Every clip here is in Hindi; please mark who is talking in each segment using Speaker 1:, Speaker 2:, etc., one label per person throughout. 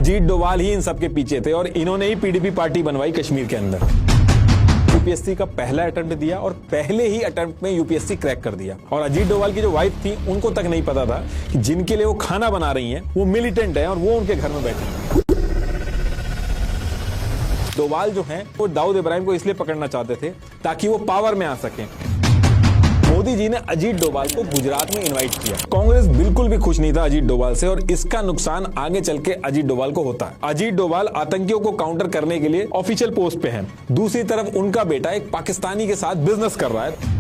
Speaker 1: अजीत डोभाल ही इन सब के पीछे थे और इन्होंने ही पीडीपी पार्टी बनवाई कश्मीर के अंदर। यूपीएससी का पहला अटेम्प्ट दिया और पहले ही अटेम्प्ट में यूपीएससी क्रैक कर दिया। और अजीत डोभाल की जो वाइफ थी उनको तक नहीं पता था कि जिनके लिए वो खाना बना रही हैं वो मिलिटेंट है और वो उनके घर में बैठे हैं। डोभाल जो हैं वो दाऊद इब्राहिम को इसलिए पकड़ना चाहते थे ताकि वो पावर में आ सकें। मोदी जी ने अजीत डोभाल को गुजरात में इनवाइट किया। कांग्रेस बिल्कुल भी खुश नहीं था अजीत डोभाल से और इसका नुकसान आगे चल के अजीत डोभाल को होता है। अजीत डोभाल आतंकियों को काउंटर करने के लिए ऑफिशियल पोस्ट पे हैं। दूसरी तरफ उनका बेटा एक पाकिस्तानी के साथ बिजनेस कर रहा है।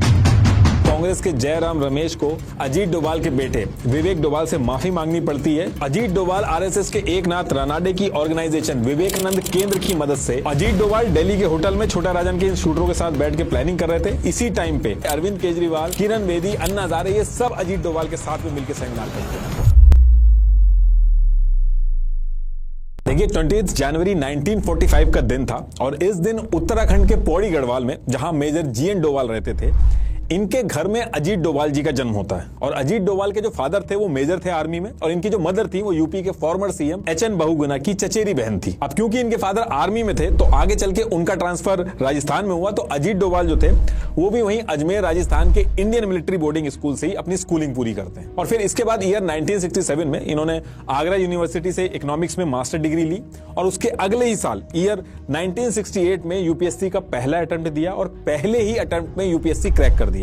Speaker 1: कांग्रेस के जयराम रमेश को अजीत डोभाल के बेटे विवेक डोभाल से माफी मांगनी पड़ती है। अजीत डोभाल आरएसएस के एकनाथ रानाडे की ऑर्गेनाइजेशन विवेकानंद केंद्र की मदद से अजीत डोभाल दिल्ली के होटल में छोटा राजन के इन शूटरों के साथ बैठ के प्लानिंग कर रहे थे। इसी टाइम पे अरविंद केजरीवाल, किरण बेदी, अन्ना हजारे ये सब अजीत डोभाल के साथ में मिलकर सेमिनार करते हैं। देखिए 20 जनवरी 1945 का दिन था और इस दिन उत्तराखंड के पौड़ी गढ़वाल में जहां मेजर जीएन डोभाल रहते थे इनके घर में अजीत डोभाल जी का जन्म होता है। और अजीत डोभाल के जो फादर थे वो मेजर थे आर्मी में और इनकी जो मदर थी वो यूपी के फॉर्मर सीएम एचएन बहुगुणा की चचेरी बहन थी। अब क्योंकि इनके फादर आर्मी में थे तो आगे चल के उनका ट्रांसफर राजस्थान में हुआ तो अजीत डोभाल जो थे वो भी वहीं अजमेर राजस्थान के इंडियन मिलिट्री बोर्डिंग स्कूल से ही अपनी स्कूलिंग पूरी करते हैं। और फिर इसके बाद ईयर 1967 में इन्होंने आगरा यूनिवर्सिटी से इकोनॉमिक्स में मास्टर डिग्री ली और उसके अगले ही साल ईयर 1968 में यूपीएससी का पहला अटेम्प्ट दिया और पहले ही अटेम्प्ट में यूपीएससी क्रैक कर दिया।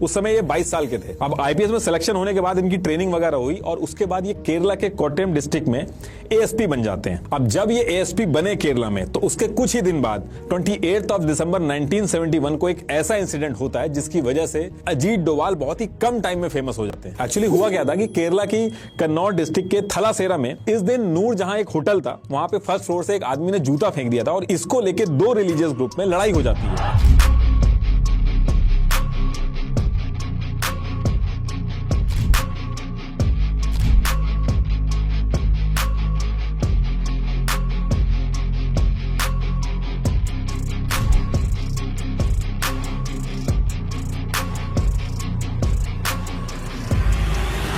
Speaker 1: उस समय ये 22 साल के थे। अब आईपीएस में सिलेक्शन होने के बाद इनकी ट्रेनिंग वगैरह हुई और उसके बाद ये केरला के कोट्टयम डिस्ट्रिक्ट में एएसपी बन जाते हैं। अब जब ये एएसपी बने केरला में तो उसके कुछ ही दिन बाद 28 दिसंबर 1971 को एक ऐसा इंसिडेंट होता है जिसकी वजह से अजीत डोभाल बहुत ही कम टाइम में फेमस हो जाते हैं। एक्चुअली हुआ क्या था कि केरला की कन्नौज डिस्ट्रिक्ट के थलासेरा में इस दिन नूर जहां एक होटल था वहां पे फर्स्ट फ्लोर से एक आदमी ने जूता फेंक दिया था और इसको लेके दो रिलीजियस ग्रुप में लड़ाई हो जाती है।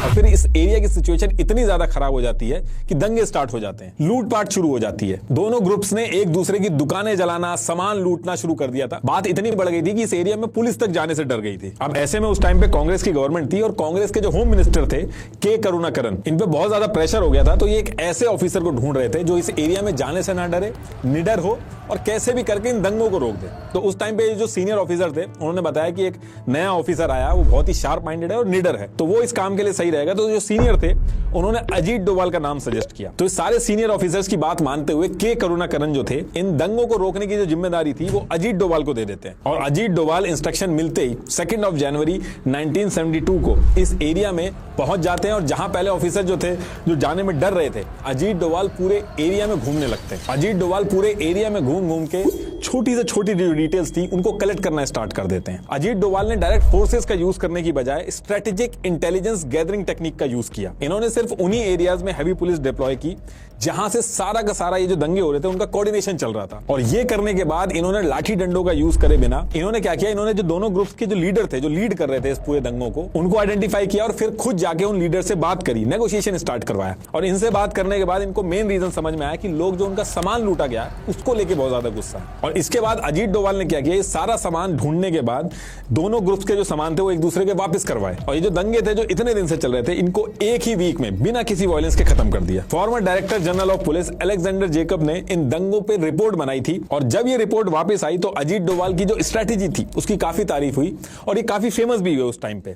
Speaker 1: और फिर इस एरिया की सिचुएशन इतनी ज्यादा खराब हो जाती है कि दंगे स्टार्ट हो जाते हैं, लूटपाट शुरू हो जाती है। दोनों ग्रुप्स ने एक दूसरे की दुकानें जलाना, सामान लूटना शुरू कर दिया था। बात इतनी बढ़ गई थी कि इस एरिया में पुलिस तक जाने से डर गई थी। अब ऐसे में उस टाइम पे कांग्रेस की गवर्नमेंट थी और कांग्रेस के जो होम मिनिस्टर थे के करुणाकरन, इन पे बहुत ज्यादा प्रेशर हो गया था। तो ये एक ऐसे ऑफिसर को ढूंढ रहे थे जो इस एरिया में जाने से ना डरे, निडर हो और कैसे भी करके इन दंगों को रोक दे। तो उस टाइम पे जो सीनियर ऑफिसर थे उन्होंने बताया कि एक नया ऑफिसर आया, वो बहुत ही शार्प माइंडेड है और निडर है, तो वो इस काम के लिए सही रहेगा। तो जो सीनियर थे उन्होंने अजीत डोभाल का नाम सजेस्ट किया। तो इस सारे सीनियर ऑफिसर्स की बात मानते हुए के करुणाकरन जो थे इन दंगों को रोकने की जो जिम्मेदारी थी वो अजीत डोभाल को दे देते हैं। और अजीत डोभाल इंस्ट्रक्शन मिलते ही 2 जनवरी 1972 को इस एरिया में पहुंच जाते हैं और जहां पहले ऑफिसर जो थे जो जाने में डर रहे थे, अजीत डोभाल पूरे एरिया में घूमने लगते हैं। अजीत डोभाल पूरे एरिया में घूम घूम के छोटी से छोटी जो डिटेल्स थी उनको कलेक्ट करना स्टार्ट कर देते हैं। अजीत डोभाल ने डायरेक्ट फोर्सेस का यूज करने की बजाय स्ट्रेटेजिक इंटेलिजेंस गैदरिंग टेक्निक का यूज किया। इन्होंने सिर्फ उन्हीं एरियाज में हैवी पुलिस डिप्लॉय की जहां से सारा का सारा ये जो दंगे हो रहे थे उनका कोऑर्डिनेशन चल रहा था। और ये करने के बाद इन्होंने लाठी डंडों का यूज करे बिना इन्होंने क्या किया, इन्होंने जो दोनों ग्रुप्स के जो लीडर थे, जो लीड कर रहे थे इस पूरे दंगों को, उनको आइडेंटिफाई किया और फिर खुद जाके उन लीडर से बात करी, नेगोशिएशन स्टार्ट करवाया। और इनसे बात करने के बाद इनको मेन रीजन समझ में आया कि लोग जो उनका सामान लूटा गया उसको लेके बहुत ज्यादा गुस्सा है। और इसके बाद अजीत डोभाल ने क्या किया, ये सारा सामान ढूंढने के बाद दोनों ग्रुप्स के जो सामान थे वो एक दूसरे के वापस करवाए। और ये जो दंगे थे जो इतने दिन से चल रहे थे इनको एक ही वीक में बिना किसी वायलेंस के खत्म कर दिया। Farmer director general of police Alexander Jacob ने इन दंगों पे रिपोर्ट बनाई थी और जब ये रिपोर्ट वापस आई तो अजीत डोभाल की जो स्ट्रेटेजी थी उसकी काफी तारीफ हुई और ये काफी फेमस भी हुए। उस टाइम पे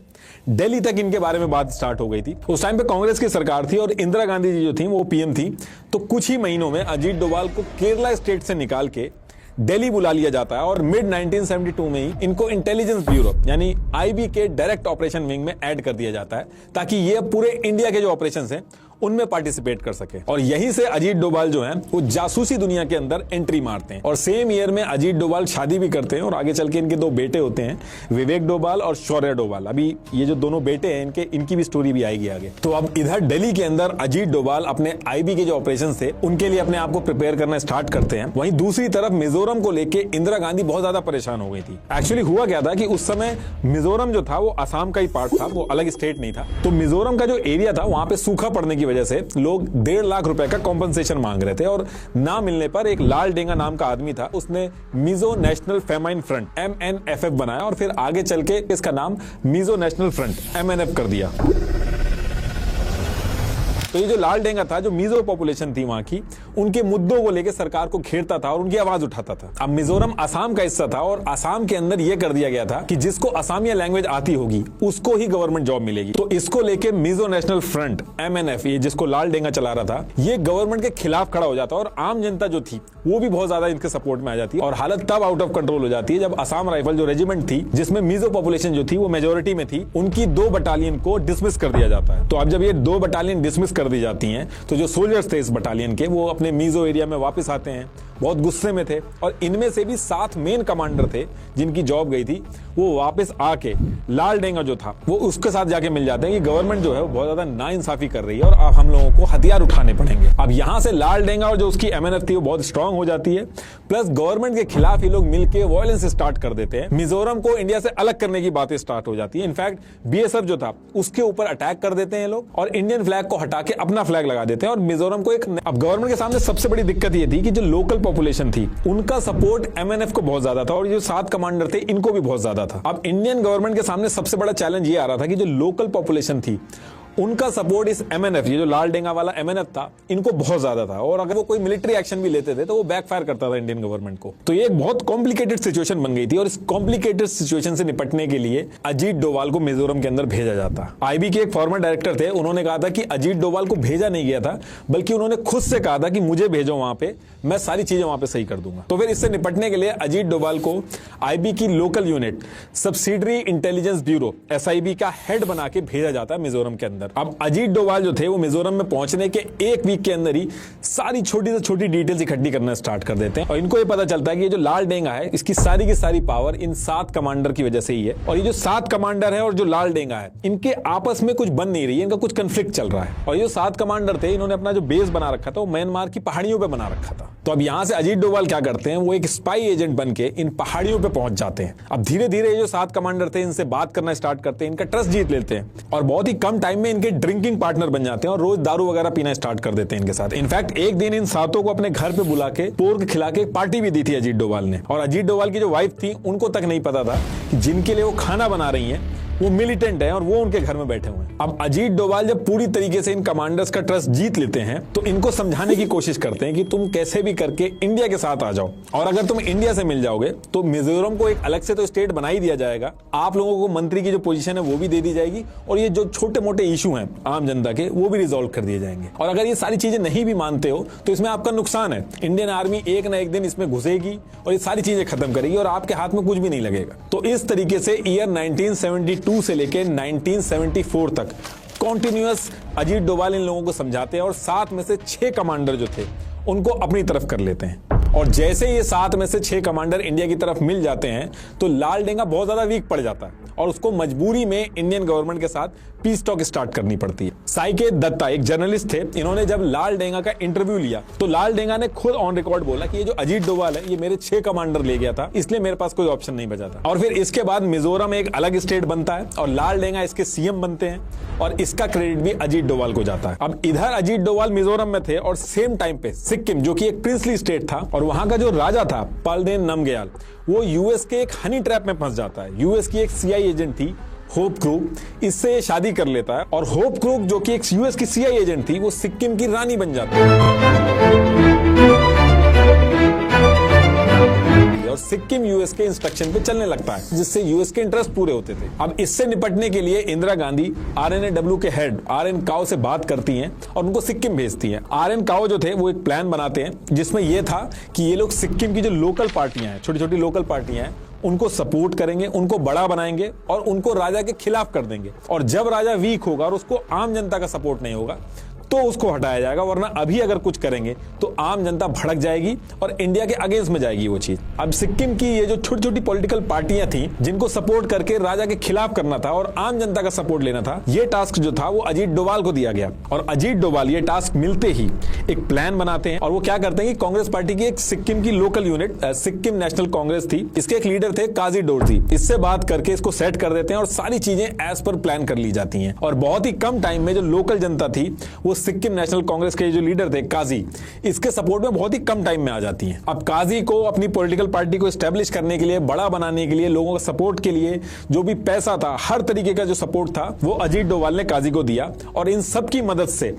Speaker 1: दिल्ली तक इनके बारे में बात स्टार्ट हो गई थी। उस टाइम पे कांग्रेस की सरकार थी और इंदिरा गांधी जी जो थी वो पीएम थी। तो कुछ ही महीनों में अजीत डोभाल को केरला स्टेट से निकाल के दिल्ली बुला लिया जाता है और मिड 1972 में ही इनको इंटेलिजेंस ब्यूरो यानी आईबी के डायरेक्ट ऑपरेशन विंग में ऐड कर दिया जाता है ताकि ये पूरे इंडिया के जो ऑपरेशंस हैं उनमें पार्टिसिपेट कर सके। और यहीं से अजीत डोभाल जो हैं वो जासूसी दुनिया के अंदर एंट्री मारते हैं। और सेम ईयर में अजीत डोभाल शादी भी करते हैं और आगे चल के इनके दो बेटे होते हैं, विवेक डोभाल और शौर्य डोभाल। अभी ये जो दोनों बेटे हैं इनकी भी स्टोरी भी आएगी आगे। तो अब इधर दिल्ली के अंदर अजीत डोभाल अपने आईबी के जो ऑपरेशन थे उनके लिए अपने आप को प्रिपेयर करना स्टार्ट करते हैं। वहीं दूसरी तरफ मिजोरम को लेकर इंदिरा गांधी बहुत ज्यादा परेशान हो गई थी। एक्चुअली हुआ क्या था कि उस समय मिजोरम जो था वो असम का ही पार्ट था, वो अलग स्टेट नहीं था। तो मिजोरम का जो एरिया था वहां पे सूखा पड़ने की वजह से लोग 1.5 लाख रुपए का कॉम्पनसेशन मांग रहे थे और ना मिलने पर एक लाल डेंगा नाम का आदमी था, उसने Mizo national famine front MNFF बनाया और फिर आगे चल के इसका नाम मिजो नेशनल फ्रंट MNF कर दिया। तो ये जो लाल डेंगा था, जो मिजो पॉपुलेशन थी वहां की, उनके मुद्दों को लेकर सरकार को घेरता था और उनकी आवाज उठाता था। अब मिजोरम असम का हिस्सा था और असम के अंदर यह कर दिया गया था कि जिसको असमिया लैंग्वेज आती होगी उसको ही गवर्नमेंट जॉब मिलेगी। तो इसको लेके मिजो नेशनल फ्रंट MNF, ये जिसको लाल डेंगा चला रहा था, ये गवर्नमेंट के खिलाफ खड़ा हो जाता और आम जनता जो थी वो भी बहुत ज्यादा इनके सपोर्ट में आ जाती है और हालत तब आउट ऑफ कंट्रोल हो जाती है जब असम राइफल जो रेजिमेंट थी, जिसमें मिजो पॉपुलेशन जो थी वो मेजोरिटी में थी, उनकी 2 बटालियन को डिसमिस कर दिया जाता है। तो अब जब ये 2 बटालियन डिसमिस कर दी जाती हैं तो जो सोल्जर्स थे इस बटालियन के, वो अपने मिजो एरिया में वापस आते हैं, बहुत गुस्से में थे और इनमें से भी 7 मेन कमांडर थे जिनकी जॉब गई थी, वो वापस आके लाल डेंगा जो था वो उसके साथ जाके मिल जाते हैं कि गवर्नमेंट जो है वो बहुत ज्यादा नाइंसाफी कर रही है और अब हम लोगों को हथियार उठाने पड़ेंगे। अब यहां से लाल डेंगा और जो उसकी MNF थी वो बहुत स्ट्रांग हो जाती है, प्लस गवर्नमेंट के खिलाफ ये लोग मिलकर वायलेंस स्टार्ट कर देते हैं। मिजोरम को इंडिया से अलग करने की बातें स्टार्ट हो जाती है। इनफैक्ट BSF जो था उसके ऊपर अटैक कर देते हैं लोग और इंडियन फ्लैग को हटा के अपना फ्लैग लगा देते हैं और मिजोरम को एक। अब गवर्नमेंट के सामने सबसे बड़ी दिक्कत ये थी कि जो लोकल पॉपुलेशन थी उनका सपोर्ट MNF को बहुत ज्यादा था और जो 7 कमांडर थे इनको भी बहुत ज्यादा था। अब इंडियन गवर्नमेंट के सामने सबसे बड़ा चैलेंज ये आ रहा था कि जो लोकल पॉपुलेशन थी उनका सपोर्ट इस MNF, ये जो लाल डेंगा वाला MNF था, इनको बहुत ज्यादा था और अगर वो कोई मिलिट्री एक्शन भी लेते थे तो वो बैकफायर करता था इंडियन गवर्नमेंट को। तो ये एक बहुत कॉम्प्लिकेटेड सिचुएशन बन गई थी और इस कॉम्प्लिकेटेड सिचुएशन से निपटने के लिए अजीत डोभाल को मिजोरम के अंदर भेजा जाता। IB के एक फॉर्मर डायरेक्टर थे, उन्होंने कहा था कि अजीत डोभाल को भेजा नहीं गया था, बल्कि उन्होंने खुद से कहा था कि मुझे भेजो वहां पे, मैं सारी चीजें वहां पे सही कर दूंगा। तो फिर इससे निपटने के लिए अजीत डोभाल को IB की local unit subsidiary intelligence bureau SIB का हेड बना के भेजा जाता है मिजोरम के अंदर। अब अजीत डोभाल जो थे वो मिजोरम में पहुंचने के 1 वीक के अंदर ही सारी छोटी से छोटी डिटेल्स इकट्ठी करना स्टार्ट कर देते हैं और इनको ये पता चलता है कि ये जो लाल डेंगा है इसकी सारी की सारी पावर इन 7 कमांडर की वजह से ही है और ये जो 7 कमांडर है और जो लाल डेंगा है इनके आपस में कुछ बन नहीं रही है, इनका कुछ कंफ्लिक्ट चल रहा है। और ये 7 कमांडर थे, इन्होंने अपना जो बेस बना रखा था वो म्यांमार की पहाड़ियों पर बना रखा था। तो अब यहां से अजीत डोभाल क्या करते हैं, वो एक स्पाई एजेंट बन के इन पहाड़ियों पर पहुंच जाते हैं। अब धीरे धीरे ये जो 7 कमांडर थे इनसे बात करना स्टार्ट करते हैं, इनका ट्रस्ट जीत लेते हैं और बहुत ही कम टाइम में इनके ड्रिंकिंग पार्टनर बन जाते हैं और रोज दारू वगैरह पीना स्टार्ट कर देते हैं इनके साथ। इनफैक्ट एक दिन इन 7 को अपने घर पे बुला के पोर्क खिला के पार्टी भी दी थी अजीत डोभाल ने। और अजीत डोभाल की जो वाइफ थी उनको तक नहीं पता था कि जिनके लिए वो खाना बना रही हैं वो मिलिटेंट है और वो उनके घर में बैठे हुए हैं। अब अजीत डोभाल जब पूरी तरीके से इन कमांडर्स का ट्रस्ट जीत लेते हैं तो इनको समझाने की कोशिश करते हैं कि तुम कैसे भी करके इंडिया के साथ आ जाओ और अगर तुम इंडिया से मिल जाओगे तो मिजोरम को एक अलग से तो स्टेट बना ही दिया जाएगा, आप लोगों को मंत्री की जो पोजीशन है वो भी दे दी जाएगी और ये जो छोटे मोटे इशू हैं आम जनता के वो भी रिजॉल्व कर दिए जाएंगे। और अगर ये सारी चीजें नहीं भी मानते हो तो इसमें आपका नुकसान है, इंडियन आर्मी एक ना एक दिन इसमें घुसेगी और ये सारी चीजें खत्म करेगी और आपके हाथ में कुछ भी नहीं लगेगा। तो इस तरीके से ईयर 1972 से लेकर 1974 तक कॉन्टिन्यूअस अजीत डोभाल इन लोगों को समझाते हैं और 7 में से 6 कमांडर जो थे उनको अपनी तरफ कर लेते हैं। और जैसे ये 7 में से 6 कमांडर इंडिया की तरफ मिल जाते हैं तो लाल डेंगा बहुत ज्यादा वीक पड़ जाता है और उसको मजबूरी में इंडियन गवर्नमेंट के साथ पीस टॉक स्टार्ट करनी पड़ती है। साइकेत दत्ता एक जर्नलिस्ट थे, इन्होंने जब लाल डेंगा का इंटरव्यू लिया तो लाल डेंगा ने खुद ऑन रिकॉर्ड बोला कि ये जो अजीत डोभाल है ये मेरे 6 कमांडर ले गया था, इसलिए मेरे पास कोई ऑप्शन नहीं बचा था। और फिर इसके बाद मिजोरम एक अलग स्टेट बनता है और लाल डेंगा इसके CM बनते हैं और इसका क्रेडिट भी अजीत डोभाल को जाता है। अब इधर अजीत डोभाल मिजोरम में थे और सेम टाइम पे सिक्किम जो कि एक प्रिंसली स्टेट था और वहां का जो राजा था पलदेन नमग्याल वो यूएस के एक हनी ट्रैप में फंस जाता है। यूएस की एक CIA एजेंट थी होप क्रूक, इससे शादी कर लेता है और होप क्रूक जो कि एक यूएस की CIA एजेंट थी वो सिक्किम की रानी बन जाती है और सिक्किम यूएस के इंस्ट्रक्शन पे चलने लगता है जिससे यूएस के इंटरेस्ट पूरे होते थे। अब इससे निपटने के लिए इंदिरा गांधी RNAW के हेड RN काओ से बात करती हैं और उनको सिक्किम भेजती हैं। RN काओ जो थे वो एक प्लान बनाते हैं जिसमें यह था कि ये लोग सिक्किम की जो लोकल पार्टियां हैं, छोटी छोटी लोकल पार्टियां हैं, उनको सपोर्ट करेंगे, उनको बड़ा बनाएंगे और उनको राजा के खिलाफ कर देंगे और जब राजा वीक होगा और उसको आम जनता का सपोर्ट नहीं होगा तो उसको हटाया जाएगा, वरना अभी अगर कुछ करेंगे तो आम जनता भड़क जाएगी और इंडिया के अगेंस्ट में जाएगी वो चीज। अब सिक्किम की ये जो छोटी छोटी पॉलिटिकल पार्टियां थी जिनको सपोर्ट करके राजा के खिलाफ करना था और आम जनता का सपोर्ट लेना था, ये टास्क जो था वो अजीत डोभाल को दिया गया और अजीत डोभाल ये टास्क मिलते ही एक प्लान बनाते हैं और वो क्या करते हैं कि कांग्रेस पार्टी की एक सिक्किम की local unit Sikkim national Congress थी, इसके एक लीडर थे काजी डोरजी, इससे बात करके इसको सेट कर देते हैं और सारी चीजें एज पर प्लान कर ली जाती हैं और बहुत ही कम टाइम में जो लोकल जनता थी वो वो सिक्किम नेशनल कांग्रेस के जो लीडर थे काजी, इसके सपोर्ट में बहुत ही कम टाइम में आ जाती हैं। अब काजी को अपनी पॉलिटिकल पार्टी को एस्टेब्लिश करने के लिए, बड़ा बनाने के लिए, लोगों का सपोर्ट के लिए जो भी पैसा था, हर तरीके का जो सपोर्ट था वो अजीत डोभाल ने काजी को दिया और इन सब की मदद से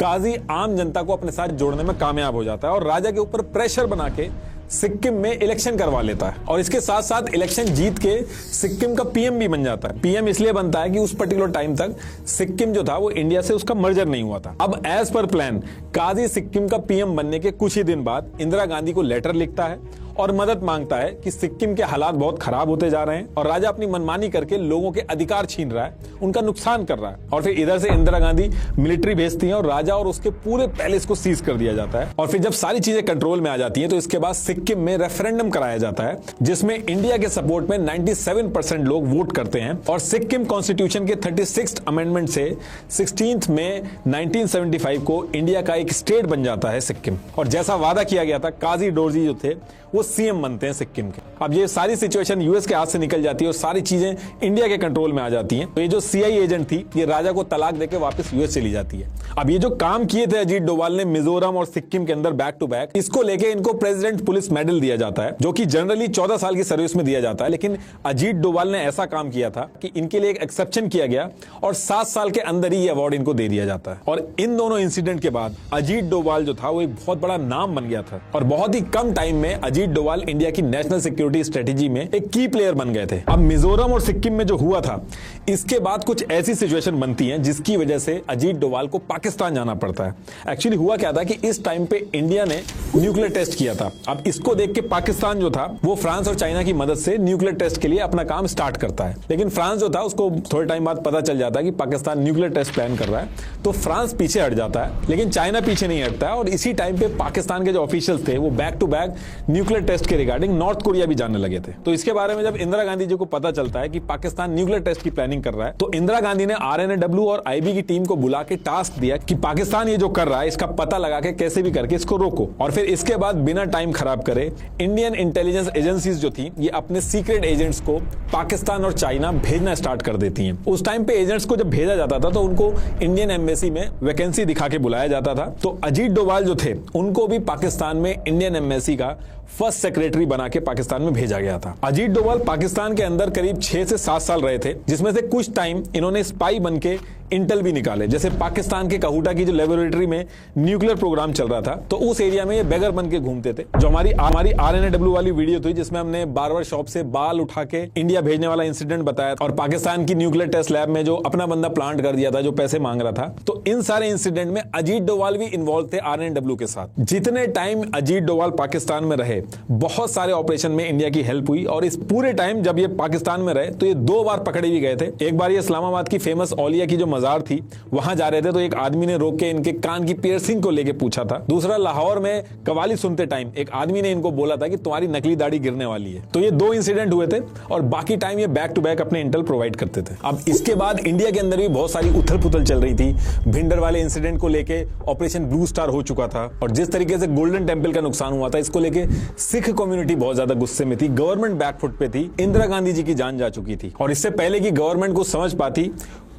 Speaker 1: काजी आम जनता को अपने साथ जोड़ने में कामयाब हो जाता है और राजा के ऊपर प्रेशर बना के सिक्किम में इलेक्शन करवा लेता है और इसके साथ साथ इलेक्शन जीत के सिक्किम का पीएम भी बन जाता है। पीएम इसलिए बनता है कि उस पर्टिकुलर टाइम तक सिक्किम जो था वो इंडिया से उसका मर्जर नहीं हुआ था। अब एज पर प्लान काजी सिक्किम का पीएम बनने के कुछ ही दिन बाद इंदिरा गांधी को लेटर लिखता है और मदद मांगता है कि सिक्किम के हालात बहुत खराब होते जा रहे हैं और राजा अपनी मनमानी करके लोगों के अधिकार छीन रहा है, उनका नुकसान कर रहा है। और फिर इधर से इंदिरा गांधी मिलिट्री भेजती हैं और राजा और उसके पूरे पैलेस को सीज कर दिया जाता है। और फिर जब सारी चीजें कंट्रोल में आ जाती हैं तो इसके बाद सिक्किम में रेफरेंडम कराया जाता है जिसमें इंडिया के सपोर्ट में 97% लोग वोट करते हैं और सिक्किम कॉन्स्टिट्यूशन के 36th अमेंडमेंट से 16 मई 1975 को इंडिया का एक स्टेट बन जाता है सिक्किम। और जैसा वादा किया गया था, काजी डोरजी जो थे वो सीएम बनते हैं सिक्किम के। अब ये सारी सिचुएशन यूएस के हाथ से निकल जाती है और सारी चीजें इंडिया के कंट्रोल में आ जाती हैं। तो ये जो सीआई एजेंट थी ये राजा को तलाक देके वापस यूएस चली जाती है। अब ये जो काम किए थे अजीत डोभाल ने मिजोरम और सिक्किम के अंदर बैक टू बैक, इसको लेके इनको प्रेसिडेंट पुलिस मेडल दिया जाता है जो कि जनरली 14 साल की सर्विस में दिया जाता है। लेकिन अजीत डोभाल ने ऐसा काम किया था कि इनके लिए एक एक्सेप्शन किया गया और 7 साल के अंदर ही ये अवार्ड इनको दे दिया जाता है। और इन दोनों इंसिडेंट के बाद अजीत डोभाल जो था वो एक बहुत बड़ा नाम बन गया था और बहुत ही कम टाइम में अजीत डोभाल इंडिया की नेशनल सिक्योरिटी स्ट्रेटेजी में एक की प्लेयर बन गए थे। अब मिजोरम और सिक्किम में जो हुआ था इसके बाद कुछ ऐसी सिचुएशन बनती है जिसकी वजह से अजीत डोभाल को पाकिस्तान जाना पड़ता है। एक्चुअली हुआ क्या था कि इस टाइम पे इंडिया ने न्यूक्लियर टेस्ट किया था। अब इसको देख के पाकिस्तान जो था वो फ्रांस और चाइना की मदद से न्यूक्लियर टेस्ट के लिए अपना काम स्टार्ट करता है। लेकिन फ्रांस जो था उसको थोड़े टाइम बाद पता चल जाता है कि पाकिस्तान न्यूक्लियर टेस्ट प्लान कर रहा है, तो फ्रांस पीछे हट जाता है। लेकिन चाइना पीछे नहीं हटता है और इसी टाइम पे पाकिस्तान के जो ऑफिशियल्स थे वो back to back nuclear test के रिगार्डिंग नॉर्थ कोरिया भी जानने लगे थे। तो इसके बारे में जब इंदिरा गांधी जी को पता चलता है कि पाकिस्तान न्यूक्लियर टेस्ट की प्लानिंग कर रहा है तो इंदिरा गांधी ने आरएनएडब्ल्यू और आईबी की टीम को बुला के टास्क दिया कि पाकिस्तान ये जो कर रहा है इसका पता लगा के कैसे भी करके इसको रोको। और फिर इसके बाद बिना टाइम खराब करे इंडियन इंटेलिजेंस एजेंसीज जो थी ये अपने सीक्रेट एजेंट्स को पाकिस्तान और चाइना भेजना स्टार्ट कर देती हैं। उस टाइम पे एजेंट्स को जब भेजा जाता था तो उनको इंडियन एम्बेसी में वैकेंसी दिखा के बुलाया जाता था। तो अजीत डोभाल जो थे उनको भी पाकिस्तान में इंडियन एम्बेसी का फर्स्ट सेक्रेटरी बना के पाकिस्तान में भेजा गया था। अजीत डोभाल पाकिस्तान के अंदर करीब 6 से 7 साल रहे थे जिसमें से कुछ टाइम इन्होंने स्पाई बन के इंटेल भी निकाले। जैसे पाकिस्तान के कहूटा की जो लेबोरेटरी में न्यूक्लियर प्रोग्राम चल रहा था तो उस एरिया में ये बेगर बन के घूमते थे। जो हमारी आरएनएडब्ल्यू वाली वीडियो थी जिसमें हमने बार्बर शॉप से बाल उठा के इंडिया भेजने वाला इंसिडेंट बताया और पाकिस्तान की न्यूक्लियर टेस्ट लैब में जो अपना बंदा प्लांट कर दिया था जो पैसे मांग रहा था, तो इन सारे इंसिडेंट में अजीत डोभाल भी इन्वॉल्व थे आरएनएडब्ल्यू के साथ। जितने टाइम अजीत डोभाल पाकिस्तान में रहे बहुत सारे ऑपरेशन में इंडिया की हेल्प हुई और इस पूरे टाइम जब ये पाकिस्तान में रहे तो ये 2 बार पकड़े भी गए थे। एक बार ये इस्लामाबाद की फेमस औलिया की जो मजार थी वहां जा रहे थे तो एक आदमी ने रोक के इनके कान की पियर्सिंग को लेके पूछा था। दूसरा लाहौर में कवाली सुनते टाइम एक आदमी ने इनको बोला था कि तुम्हारी नकली दाढ़ी गिरने वाली है। तो ये 2 इंसिडेंट हुए थे और बाकी टाइम ये बैक टू बैक अपने इंटेल प्रोवाइड करते थे। अब इसके बाद इंडिया के अंदर भी बहुत सारी उथल पुथल चल रही थी। भिंडर वाले इंसिडेंट को लेके ऑपरेशन ब्लू स्टार हो चुका था और जिस तरीके से गोल्डन टेंपल का नुकसान हुआ था इसको लेके सिख कम्युनिटी बहुत ज्यादा गुस्से में थी। गवर्नमेंट बैकफुट पे थी। इंदिरा गांधी जी की जान जा चुकी थी और इससे पहले की गवर्नमेंट को समझ पाती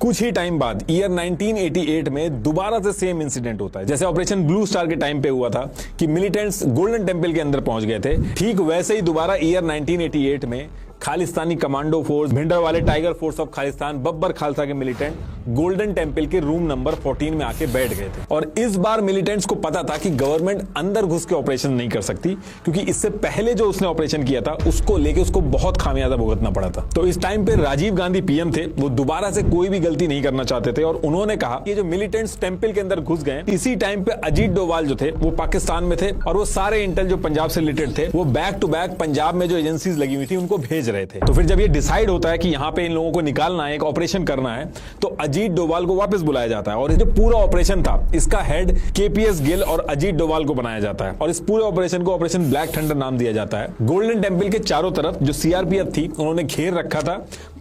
Speaker 1: कुछ ही टाइम बाद ईयर 1988 में दोबारा से सेम इंसिडेंट होता है जैसे ऑपरेशन ब्लू स्टार के टाइम पे हुआ था कि मिलिटेंट्स गोल्डन टेंपल के अंदर पहुंच गए थे। ठीक वैसे ही दोबारा ईयर 1988 में खालिस्तानी कमांडो फोर्स, भिंडर वाले tiger force of Khalistan, Babbar Khalsa के मिलिटेंट गोल्डन टेंपल के रूम नंबर 14 में आके बैठ गए थे। और इस बार मिलिटेंट्स को पता था कि गवर्नमेंट अंदर घुस के ऑपरेशन नहीं कर सकती क्योंकि इससे पहले जो उसने ऑपरेशन किया था उसको लेके उसको बहुत खामियाजा भुगतना पड़ा था। तो इस टाइम पे राजीव गांधी पीएम थे, वो दोबारा से कोई भी गलती नहीं करना चाहते थे और उन्होंने कहा कि जो मिलिटेंट्स टेंपल के अंदर घुस गए, इसी टाइम पे अजीत डोभाल जो थे वो पाकिस्तान में थे और वो सारे इंटेल जो पंजाब से रिलेटेड थे वो बैक टू बैक पंजाब में जो एजेंसीज लगी हुई थी उनको भेज रहे थे। तो फिर जब ये डिसाइड होता है कि यहाँ पे इन लोगों को निकालना है, एक ऑपरेशन करना है, तो अजीत डोभाल को वापस बुलाया जाता है और ये जो पूरा ऑपरेशन था इसका हेड केपीएस गिल और अजीत डोभाल को बनाया जाता है और इस पूरे ऑपरेशन को ऑपरेशन ब्लैक थंडर नाम दिया जाता है। गोल्डन टेंपल के चारों तरफ जो सीआरपीएफ थी उन्होंने घेर रखा था,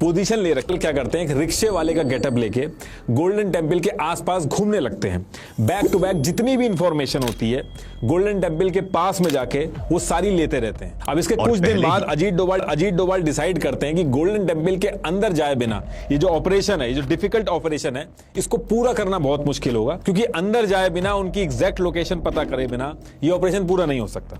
Speaker 1: पोजीशन ले रखे क्या करते हैं, रिक्शे वाले का गेटअप लेके गोल्डन टेम्पल के आसपास घूमने लगते हैं। बैक टू बैक जितनी भी इंफॉर्मेशन होती है गोल्डन टेम्पल के पास में जाके वो सारी लेते रहते हैं। अब इसके कुछ दिन बाद अजीत डोभाल डिसाइड करते हैं कि गोल्डन टेम्पल के अंदर जाए बिना ये जो ऑपरेशन है, ये जो डिफिकल्ट ऑपरेशन है, इसको पूरा करना बहुत मुश्किल होगा, क्योंकि अंदर जाए बिना उनकी एग्जैक्ट लोकेशन पता करे बिना ये ऑपरेशन पूरा नहीं हो सकता।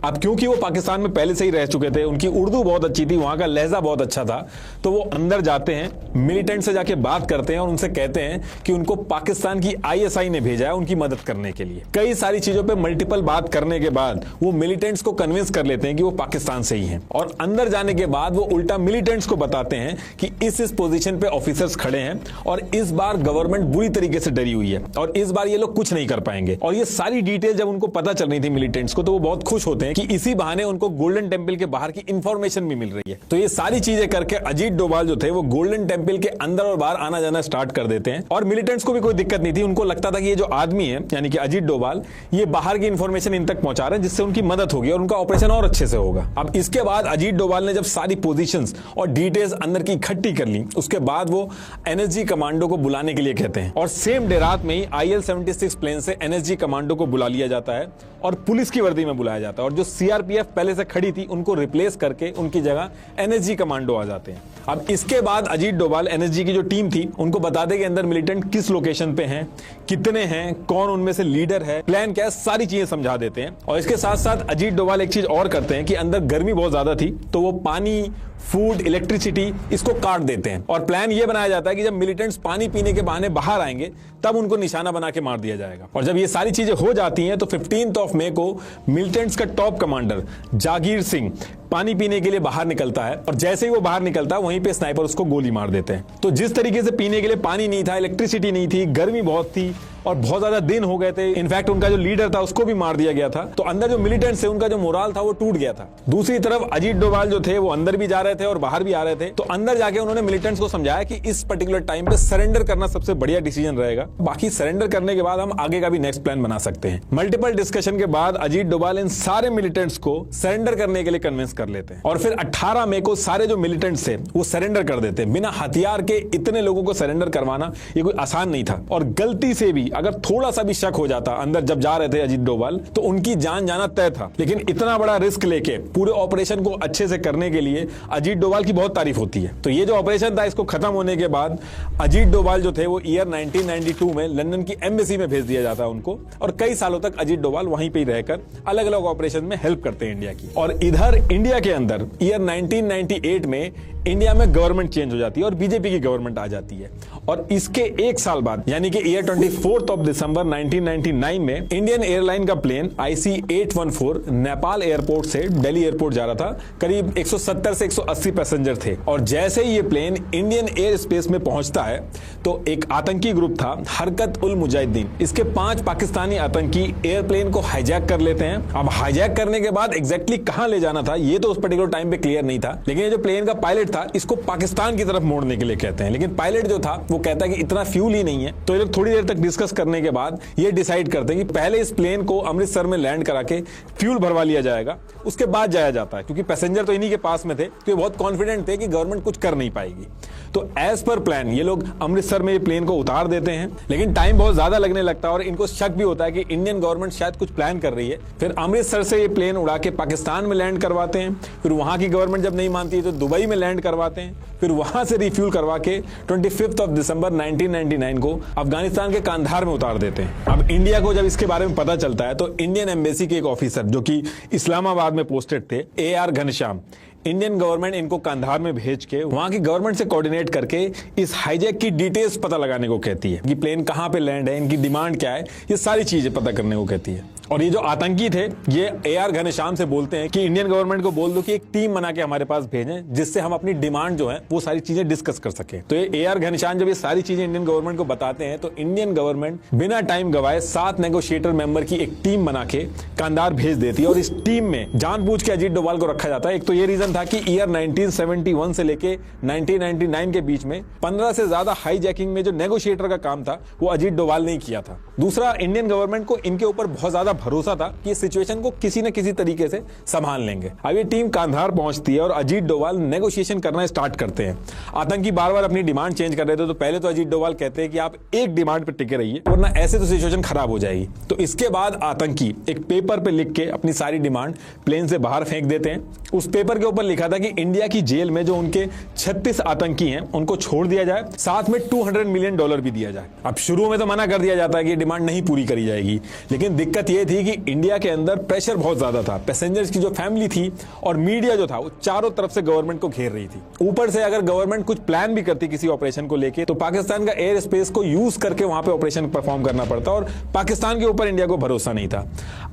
Speaker 1: अब क्योंकि वो पाकिस्तान में पहले से ही रह चुके थे, उनकी उर्दू बहुत अच्छी थी, वहां का लहजा बहुत अच्छा था, तो वो अंदर जाते हैं, मिलिटेंट से जाके बात करते हैं और उनसे कहते हैं कि उनको पाकिस्तान की आईएसआई ने भेजा है उनकी मदद करने के लिए। कई सारी चीजों पे मल्टीपल बात करने के बाद वो मिलिटेंट्स को कन्विंस कर लेते हैं कि वो पाकिस्तान से ही हैं, और अंदर जाने के बाद वो उल्टा मिलिटेंट्स को बताते हैं कि इस पोजीशन पे ऑफिसर्स खड़े हैं और इस बार गवर्नमेंट बुरी तरीके से डरी हुई है और इस बार ये लोग कुछ नहीं कर पाएंगे। और ये सारी डिटेल जब उनको पता चल रही थी मिलिटेंट्स को, तो वो बहुत खुश होते हैं कि इसी बहाने उनको गोल्डन टेम्पल के बाहर की इंफॉर्मेशन भी मिल रही है। तो ये सारी चीजें करके अजीत डोभाल जो थे वो गोल्डन टेम्पल के अंदर और बाहर आना जाना स्टार्ट कर देते हैं, और मिलिटेंट्स को भी कोई दिक्कत नहीं थी। उनको लगता था कि ये जो आदमी है यानी कि अजीत डोभाल, ये बाहर की इंफॉर्मेशन इन तक पहुंचा रहे हैं जिससे उनकी मदद होगी और उनका ऑपरेशन और अच्छे से होगा। अब इसके बाद अजीत डोभाल ने जब सारी पोजीशंस और डिटेल्स अंदर की इकट्ठी कर ली, उसके बाद वो एनएसजी कमांडो को बुलाने के लिए कहते हैं, और सेम डे रात में ही IL-76 प्लेन से एनएसजी कमांडो को बुला लिया जाता है और पुलिस की वर्दी में बुलाया जाता है, और जो सीआरपीएफ पहले से खड़ी थी उनको रिप्लेस करके उनकी जगह एनएसजी कमांडो आ जाते हैं। अब इसके बाद अजीत डोभाल एनएसजी की जो टीम थी उनको बता दे कि अंदर मिलिटेंट किस लोकेशन पे हैं, कितने हैं, कौन उनमें से लीडर है, प्लान क्या है, सारी चीजें समझा देते हैं। और इसके साथ साथ अजीत डोभाल एक चीज और करते हैं कि अंदर गर्मी बहुत ज्यादा थी, तो वो पानी, फूड, इलेक्ट्रिसिटी इसको काट देते हैं, और प्लान ये बनाया जाता है कि जब मिलिटेंट्स पानी पीने के बहाने बाहर आएंगे तब उनको निशाना बना के मार दिया जाएगा। और जब ये सारी चीजें हो जाती हैं तो 15 मई को मिलिटेंट्स का टॉप कमांडर जागीर सिंह पानी पीने के लिए बाहर निकलता है, और जैसे ही वो बाहर निकलता है वहीं पे स्नाइपर उसको गोली मार देते हैं। तो जिस तरीके से पीने के लिए पानी नहीं था, इलेक्ट्रिसिटी नहीं थी, गर्मी बहुत थी और बहुत ज्यादा दिन हो गए थे, इनफैक्ट उनका जो लीडर था उसको भी मार दिया गया था, तो अंदर जो मिलिटेंट्स थे उनका जो मोराल था वो टूट गया था। दूसरी तरफ अजीत डोभाल जो थे वो अंदर भी जा रहे थे और बाहर भी आ रहे थे, तो अंदर जाके उन्होंने मिलिटेंट्स को समझाया कि इस पर्टिकुलर टाइम पे सरेंडर करना सबसे बढ़िया डिसीजन रहेगा, बाकी सरेंडर करने के बाद हम आगे का भी नेक्स्ट प्लान बना सकते हैं। मल्टीपल डिस्कशन के बाद अजीत डोभाल इन सारे मिलिटेंट्स को सरेंडर करने के लिए कन्विंस कर लेते हैं, और फिर 18 मई को सारे जो मिलिटेंट्स थे वो सरेंडर कर देते हैं। बिना हथियार के इतने लोगों को सरेंडर करवाना ये कोई आसान नहीं था, और गलती से भी अगर थोड़ा सा भी शक हो जाता अंदर जब जा रहे थे अजीत डोभाल, तो उनकी जान जाना तय था। लेकिन इतना बड़ा रिस्क लेके पूरे ऑपरेशन को अच्छे से करने के लिए अजीत डोभाल की बहुत तारीफ होती है। तो ये जो ऑपरेशन था इसको खत्म होने के बाद अजीत डोभाल जो थे वो ईयर 1992 में लंदन की एम्बेसी में भेज दिया जाता है उनको, और कई सालों तक अजीत डोभाल वहीं पे ही रहकर अलग अलग ऑपरेशन में हेल्प करते हैं इंडिया की। और इधर इंडिया के अंदर ईयर 1998 में इंडिया में गवर्नमेंट चेंज हो जाती है और बीजेपी की गवर्नमेंट आ जाती है, और इसके एक साल बाद यानी कि ईयर 24 दिसंबर 1999 में इंडियन एयरलाइन का प्लेन IC-814 नेपाल एयरपोर्ट से दिल्ली एयरपोर्ट जा रहा था। करीब 170 से 180 पैसेंजर थे, और जैसे ही ये प्लेन इंडियन एयर स्पेस में पहुंचता है तो एक आतंकी ग्रुप था हरकत उल मुजाहिदीन, इसके 5 पाकिस्तानी आतंकी एयरप्लेन को हाईजैक कर लेते हैं। अब हाईजैक करने के बाद एग्जैक्टली कहां ले जाना था ये तो उस पर्टिकुलर टाइम पे क्लियर नहीं था, लेकिन ये जो प्लेन का पायलट था इसको पाकिस्तान की तरफ मोड़ने के लिए कहते हैं, लेकिन पायलट जो था वो कहता है कि इतना फ्यूल ही नहीं है। तो ये लोग थोड़ी देर तक डिस्कस करने के बाद ये डिसाइड करते हैं कि पहले इस प्लेन को अमृतसर में लैंड करा के फ्यूल भरवा लिया जाएगा, उसके बाद जाया जाता है, क्योंकि पैसेंजर तो इन्हीं के पास में थे, तो ये बहुत कॉन्फिडेंट थे कि गवर्नमेंट कुछ कर नहीं पाएगी। तो एज पर प्लान ये लोग अमृतसर में ये प्लेन को उतार देते हैं, लेकिन टाइम बहुत ज्यादा लगने लगता है और इनको शक भी होता है कि इंडियन गवर्नमेंट शायद कुछ प्लान कर रही है। फिर अमृतसर से ये प्लेन उड़ा के पाकिस्तान में लैंड करवाते हैं, फिर वहां की गवर्नमेंट जब नहीं मानती है तो दुबई में लैंड करवाते हैं, फिर वहां से रिफ्यूल करवा के 25 दिसंबर 1999 को अफगानिस्तान के कांधार में उतार देते हैं। अब इंडिया को जब इसके बारे में पता चलता है तो इंडियन एम्बेसी के एक ऑफिसर जो कि इस्लामाबाद में पोस्टेड थे, AR घनश्याम, इंडियन गवर्नमेंट इनको कांधार में भेज के वहां की गवर्नमेंट से कोऑर्डिनेट करके इस हाईजैक की डिटेल्स पता लगाने को कहती है कि प्लेन कहां पे लैंड है, इनकी डिमांड क्या है, ये सारी चीजें पता करने को कहती है। और ये जो आतंकी थे ये AR घनश्याम से बोलते हैं कि इंडियन गवर्नमेंट को बोल दो कि एक टीम बना के हमारे पास भेजें जिससे हम अपनी डिमांड जो है वो सारी चीजें डिस्कस कर सके। तो ये AR घनश्याम जब ये सारी चीजें इंडियन गवर्नमेंट को बताते हैं तो इंडियन गवर्नमेंट बिना टाइम गवाए 7 नेगोशिएटर मेंबर की एक टीम बना के कांधार भेज देती है, और इस टीम में जानबूझ के अजीत डोभाल को रखा जाता है। एक तो ये रीजन था कि ईयर 1971 से लेके 1999 के बीच में 15 से ज्यादा हाईजैकिंग में जो नेगोशिएटर का काम था वो अजीत डोभाल ने किया था। दूसरा, इंडियन गवर्नमेंट को इनके ऊपर बहुत ज्यादा भरोसा था कि इस सिचुएशन को किसी न किसी तरीके से संभाल लेंगे। अब ये टीम कांधार पहुंचती है और अजीत डोभाल नेगोशिएशन करना स्टार्ट करते हैं। आतंकी बार बार अपनी डिमांड चेंज कर रहे थे, तो पहले तो अजीत डोभाल कहते हैं कि आप एक डिमांड पर टिके रहिए, वरना ऐसे तो सिचुएशन खराब हो जाएगी। तो इसके बाद आतंकी एक पेपर पे लिख के अपनी सारी डिमांड प्लेन से बाहर फेंक देते हैं। उस पेपर के ऊपर लिखा था कि इंडिया की जेल में जो उनके 36 आतंकी हैं उनको छोड़ दिया जाए, साथ में $200 मिलियन भी दिया जाए। अब शुरू में तो मना कर दिया जाता है कि ये डिमांड नहीं पूरी करी जाएगी, लेकिन दिक्कत यह थी कि इंडिया के अंदर प्रेशर बहुत ज्यादा था। पैसेंजर्स की जो फैमिली थी और मीडिया जो था वो चारों तरफ से गवर्नमेंट को घेर रही थी। ऊपर से अगर गवर्नमेंट कुछ प्लान भी करती किसी ऑपरेशन को लेके, तो पाकिस्तान का एयर स्पेस को यूज करके वहां पे ऑपरेशन परफॉर्म करना पड़ता, और पाकिस्तान के ऊपर इंडिया को भरोसा नहीं था।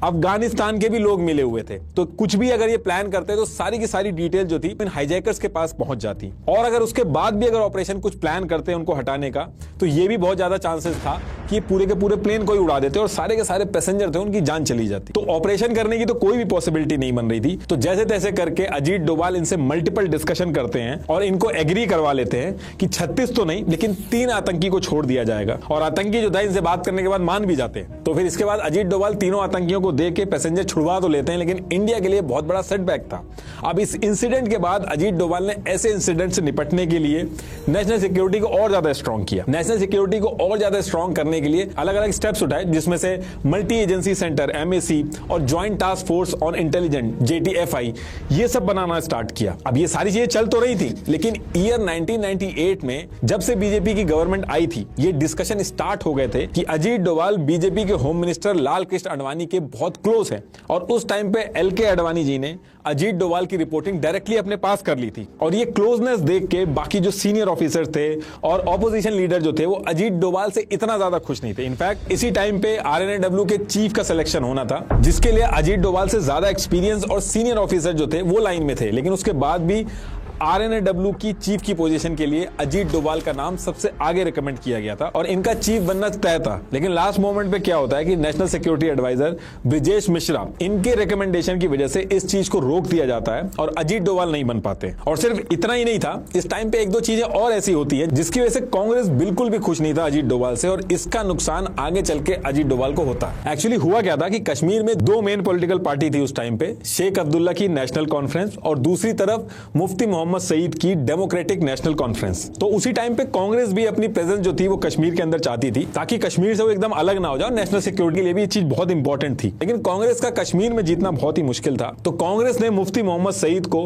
Speaker 1: अफगानिस्तान के भी लोग मिले हुए थे, तो कुछ भी अगर ये प्लान करते तो सारी की सारी डिटेल जो थी इन हाईजैकर्स के पास पहुंच जाती। और अगर उसके बाद भी अगर ऑपरेशन कुछ प्लान करते उनको हटाने का, तो ये भी बहुत ज्यादा चांसेस था कि पूरे के पूरे प्लेन को ही उड़ा देते और सारे के सारे पैसेंजर थे उनकी जान चली जाती। तो ऑपरेशन करने की तो कोई भी पॉसिबिलिटी नहीं बन रही थी। तो जैसे तैसे करके अजीत डोभाल इनसे मल्टीपल डिस्कशन करते हैं और इनको एग्री करवा लेते हैं कि 36 तो नहीं, लेकिन 3 आतंकी को छोड़ दिया जाएगा। और आतंकी जो था इनसे बात करने के बाद मान भी जाते हैं। तो फिर इसके बाद अजीत डोभाल तीनों आतंकियों को दे के पैसेंजर छुड़वा तो लेते हैं, लेकिन इंडिया के लिए बहुत बड़ा सेटबैक था। अब इस इंसिडेंट के बाद अजीत डोभाल ने ऐसे इंसिडेंट से निपटने के लिए नेशनल सिक्योरिटी को और ज्यादा स्ट्रॉन्ग किया। नेशनल सिक्योरिटी को और ज्यादा स्ट्रॉन्ग करने के लिए अलग अलग स्टेप्स उठाए, जिसमें से मल्टी एजेंसी सेंटर MAC और joint task force on intelligence JTFI ये सब बनाना स्टार्ट किया। अब ये सारी चीजें चल तो रही थी, लेकिन ईयर 1998 में जब से बीजेपी की गवर्नमेंट आई थी, ये डिस्कशन स्टार्ट हो गए थे कि अजीत डोभाल बीजेपी के होम मिनिस्टर लाल कृष्ण आडवाणी के बहुत क्लोज हैं। और उस टाइम पे LK आडवाणी जी ने अजीत डोभाल की रिपोर्टिंग डायरेक्टली अपने पास कर ली थी। और ये क्लोजनेस देख के बाकी जो सीनियर ऑफिसर थे और ऑपोजिशन लीडर जो थे, वो अजीत डोभाल से इतना ज्यादा खुश नहीं थे। इनफैक्ट इसी टाइम पे RNAW के चीफ का सिलेक्शन होना था, जिसके लिए अजीत डोभाल से ज्यादा एक्सपीरियंस और सीनियर ऑफिसर जो थे वो लाइन में थे, लेकिन उसके बाद भी RNAW की चीफ की पोजीशन के लिए अजीत डोभाल का नाम सबसे आगे रिकमेंड किया गया था और इनका चीफ बनना तय था। लेकिन लास्ट मोमेंट पे क्या होता है कि national security adviser Brijesh Mishra, इनके रिकमेंडेशन की वजह से इस चीज को रोक दिया जाता है और अजीत डोभाल नहीं बन पाते। और सिर्फ इतना ही नहीं था, इस टाइम पे एक दो चीजें और ऐसी होती है जिसकी वजह से कांग्रेस बिल्कुल भी खुश नहीं था अजीत डोभाल से, और इसका नुकसान आगे चल के अजीत डोभाल को होता है। एक्चुअली हुआ क्या था कि कश्मीर में 2 मेन पॉलिटिकल पार्टी थी उस टाइम पे, शेख अब्दुल्ला की नेशनल कॉन्फ्रेंस और दूसरी तरफ मुफ्ती मोहम्मद सईद की डेमोक्रेटिक नेशनल कॉन्फ्रेंस। तो उसी टाइम पे कांग्रेस भी अपनी प्रेजेंस जो थी वो कश्मीर के अंदर चाहती थी, ताकि कश्मीर से वो एकदम अलग ना हो जाए। नेशनल सिक्योरिटी के लिए भी ये चीज बहुत इंपॉर्टेंट थी, लेकिन कांग्रेस का कश्मीर में जीतना बहुत ही मुश्किल था। तो कांग्रेस ने मुफ्ती मोहम्मद सईद को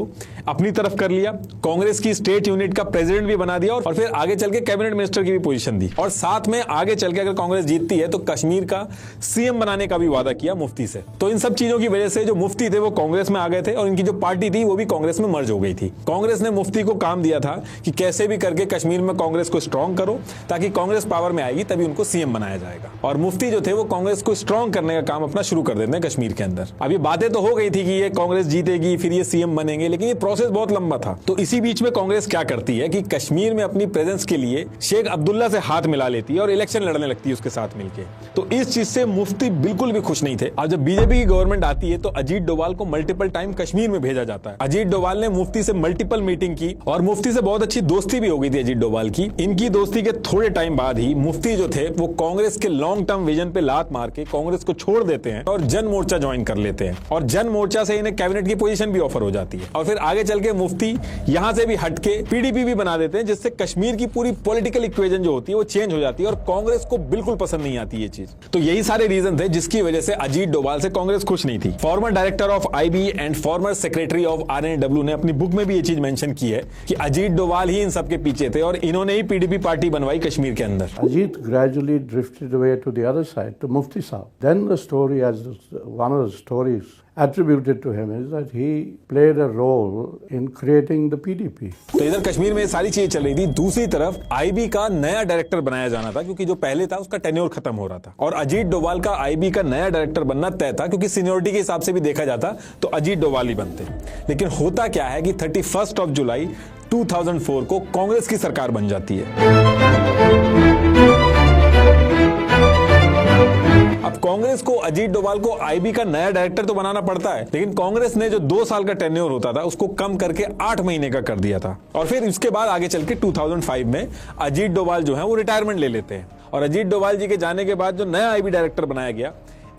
Speaker 1: अपनी तरफ कर लिया, कांग्रेस की स्टेट यूनिट का प्रेसिडेंट भी बना दिया और फिर आगे चल के कैबिनेट मिनिस्टर की भी पोजीशन दी। और साथ में आगे चल के अगर कांग्रेस जीतती है तो कश्मीर का CM बनाने का भी वादा किया मुफ्ती से। तो इन सब चीजों की वजह से जो मुफ्ती थे वो कांग्रेस में आ गए थे और इनकी जो पार्टी थी वो भी कांग्रेस में मर्ज हो गई थी। कांग्रेस ने मुफ्ती को काम दिया था कि कैसे भी करके कश्मीर में कांग्रेस को स्ट्रांग करो, ताकि कांग्रेस पावर में आएगी तभी उनको CM बनाया जाएगा। और मुफ्ती जो थे वो कांग्रेस को स्ट्रांग करने का काम अपना शुरू कर देते हैं कश्मीर के अंदर। अब ये बातें तो हो गई थी कि ये कांग्रेस जीतेगी फिर ये CM बनेंगे, लेकिन ये प्रोसेस बहुत लंबा था। तो इसी बीच में कांग्रेस क्या करती है कि कश्मीर में अपनी प्रेजेंस के लिए शेख अब्दुल्ला से हाथ मिला लेती है और इलेक्शन लड़ने लगती है उसके साथ मिलकर। तो इस चीज से मुफ्ती बिल्कुल भी खुश नहीं थे। अब जब बीजेपी की गवर्नमेंट आती है तो अजीत डोभाल को मल्टीपल टाइम कश्मीर में भेजा जाता है। अजीत डोभाल ने मुफ्ती से मल्टीपल मीटिंग की और मुफ्ती से बहुत अच्छी दोस्ती भी हो गई थी अजीत डोभाल की। इनकी दोस्ती के थोड़े टाइम बाद ही मुफ्ती जो थे वो कांग्रेस के लॉन्ग टर्म विजन पे लात मार के कांग्रेस को छोड़ देते हैं और जन मोर्चा ज्वाइन कर लेते हैं। और जन मोर्चा से इन्हें कैबिनेट की पोजीशन भी ऑफर हो जाती है। और फिर आगे चल के मुफ्ती यहां से भी हटके PDP भी बना देते हैं, जिससे कश्मीर की पूरी पॉलिटिकल इक्वेशन जो होती है वो चेंज हो जाती है और कांग्रेस को बिल्कुल पसंद नहीं आती ये चीज। तो यही सारे रीजन थे जिसकी वजह से अजीत डोभाल से कांग्रेस खुश नहीं थी। Farmer director of IB and former secretary of RNAW ने अपनी बुक में भी ये चीज मेंशन की है कि अजीत डोभाल ही इन सब के पीछे थे और इन्होंने ही PDP पार्टी बनवाई कश्मीर के अंदर।
Speaker 2: Ajit gradually drifted away to the other side, to Mufti Saab. Then the story, as one of the stories attributed to him, is that he played a role in creating the PDP.
Speaker 1: तो इधर कश्मीर में सारी चीजें चल रही थी, दूसरी तरफ IB का नया डायरेक्टर बनाया जाना था, क्योंकि जो पहले था उसका टेन्योर खत्म हो रहा था और अजीत डोभाल का IB का नया डायरेक्टर बनना तय था, क्योंकि सीनियोरिटी के हिसाब से भी देखा जाता तो अजीत डोभाल ही बनते। लेकिन होता क्या है कि 31 जुलाई 2004 को कांग्रेस की सरकार बन जाती है। अब कांग्रेस को अजीत डोभाल को IB का नया डायरेक्टर तो बनाना पड़ता है, लेकिन कांग्रेस ने जो 2 साल का टेन्योर होता था उसको कम करके 8 महीने का कर दिया था। और फिर इसके बाद आगे चल के 2005 में अजीत डोभाल जो है वो रिटायरमेंट ले लेते हैं और अजीत डोभाल जी के जाने के बाद जो नया IB डायरेक्टर बनाया गया